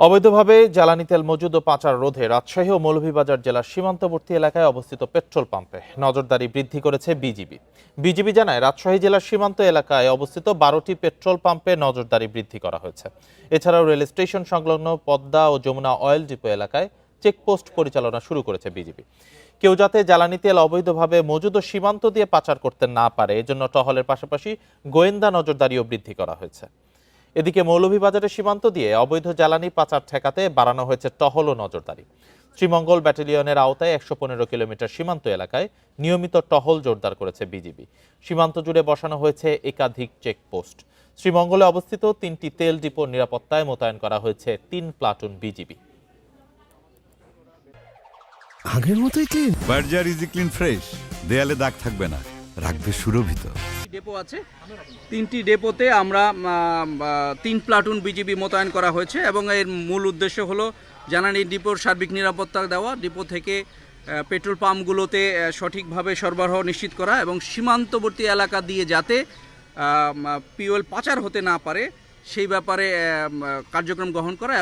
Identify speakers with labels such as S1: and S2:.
S1: অবৈধভাবে জ্বালানি তেল মজুদ ও পাচার রোধে রাজশাহী ও মৌলভীবাজার জেলার সীমান্তবর্তী এলাকায় অবস্থিত পেট্রোল পাম্পে নজরদারি বৃদ্ধি করেছে বিজিবি। বিজিবি জানায়, রাজশাহী জেলার সীমান্ত এলাকায় অবস্থিত 12টি পেট্রোল পাম্পে নজরদারি বৃদ্ধি করা হয়েছে। এছাড়াও রেল স্টেশন সংলগ্ন পদ্মা ও যমুনা অয়েল ডিপো এলাকায় চেকপোস্ট পরিচালনা শুরু করেছে বিজিবি। কেউ যাতে জ্বালানি তেল অবৈধভাবে মজুদ ও সীমান্ত দিয়ে পাচার করতে না পারে, এজন্য টহলের পাশাপাশি গোয়েন্দা নজরদারিও বৃদ্ধি করা হয়েছে। এদিকে মৌলভীবাজারের সীমান্ত দিয়ে অবৈধ জ্বালানি পাচার ঠেকাতে বাড়ানো হয়েছে টহল ও নজরদারি। শ্রীমঙ্গল ব্যাটালিয়নের আওতায় 115 কিলোমিটার সীমান্ত এলাকায় নিয়মিত টহল জোরদার করেছে বিজিবি। সীমান্ত জুড়ে বসানো হয়েছে একাধিক চেকপোস্ট। শ্রীমঙ্গলে অবস্থিত 3টি তেল ডিপোর নিরাপত্তায় মোতায়েন করা হয়েছে 3 প্লাটুন বিজিবি।
S2: আগের মতোই clean.
S3: Berger easy clean fresh, দেয়ালে দাগ থাকবে না, রাখবে সুরভিত।
S4: ডেপো আছে, 3টি ডেপোতে আমরা 3 প্লাটুন বিজিবি মোতায়েন করা হয়েছে এবং এর মূল উদ্দেশ্য হলো জ্বালানি ডিপোর সার্বিক নিরাপত্তা দেওয়া, ডিপো থেকে পেট্রোল পাম্পগুলোতে সঠিকভাবে সরবরাহ নিশ্চিত করা এবং সীমান্তবর্তী এলাকা দিয়ে যাতে পিওএল পাচার হতে না পারে সেই ব্যাপারে কার্যক্রম গ্রহণ করা।